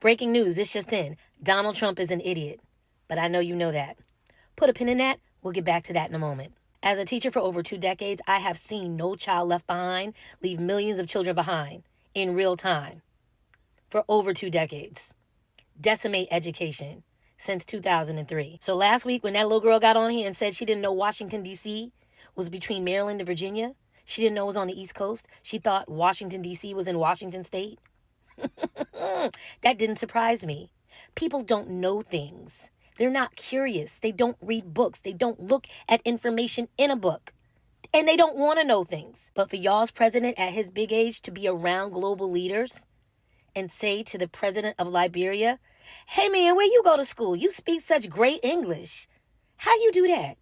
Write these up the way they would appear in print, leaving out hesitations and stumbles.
Breaking news, this just in. Donald Trump is an idiot. But I know you know that. Put a pin in that. We'll get back to that in a moment. As a teacher for over 2 decades, I have seen No Child Left Behind leave millions of children behind in real time for over 2 decades. Decimate education since 2003. So last week when that little girl got on here and said she didn't know Washington, D.C. was between Maryland and Virginia, she didn't know it was on the East Coast. She thought Washington, D.C. was in Washington State. That didn't surprise me. People don't know things. They're not curious. They don't read books. They don't look at information in a book. And they don't want to know things. But for y'all's president at his big age to be around global leaders and say to the president of Liberia, hey man, where you go to school? You speak such great English. How you do that?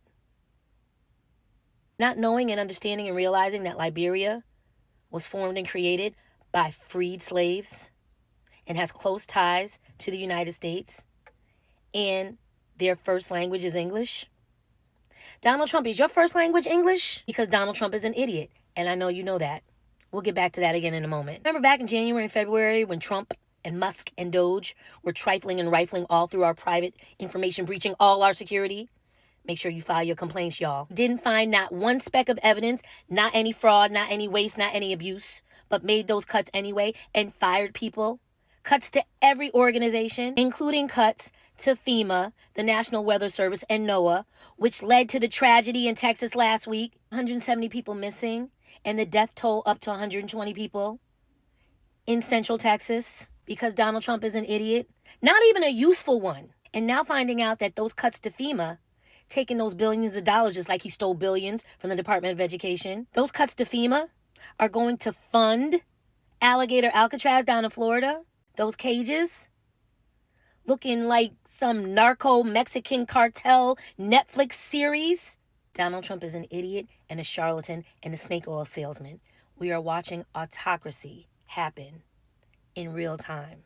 Not knowing and understanding and realizing that Liberia was formed and created by freed slaves and has close ties to the United States, and their first language is English. Donald Trump, is your first language English? Because Donald Trump is an idiot, and I know you know that. We'll get back to that again in a moment. Remember back in January and February when Trump and Musk and Doge were trifling and rifling all through our private information, breaching all our security? Make sure you file your complaints, y'all. Didn't find not one speck of evidence, not any fraud, not any waste, not any abuse, but made those cuts anyway and fired people. Cuts to every organization, including cuts to FEMA, the National Weather Service, and NOAA, which led to the tragedy in Texas last week. 170 people missing, and the death toll up to 120 people in Central Texas because Donald Trump is an idiot. Not even a useful one. And now finding out that those cuts to FEMA, taking those billions of dollars just like he stole billions from the Department of Education, those cuts to FEMA are going to fund Alligator Alcatraz down in Florida. Those cages looking like some narco Mexican cartel Netflix series. Donald Trump is an idiot and a charlatan and a snake oil salesman. We are watching autocracy happen in real time.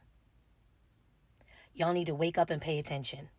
Y'all need to wake up and pay attention.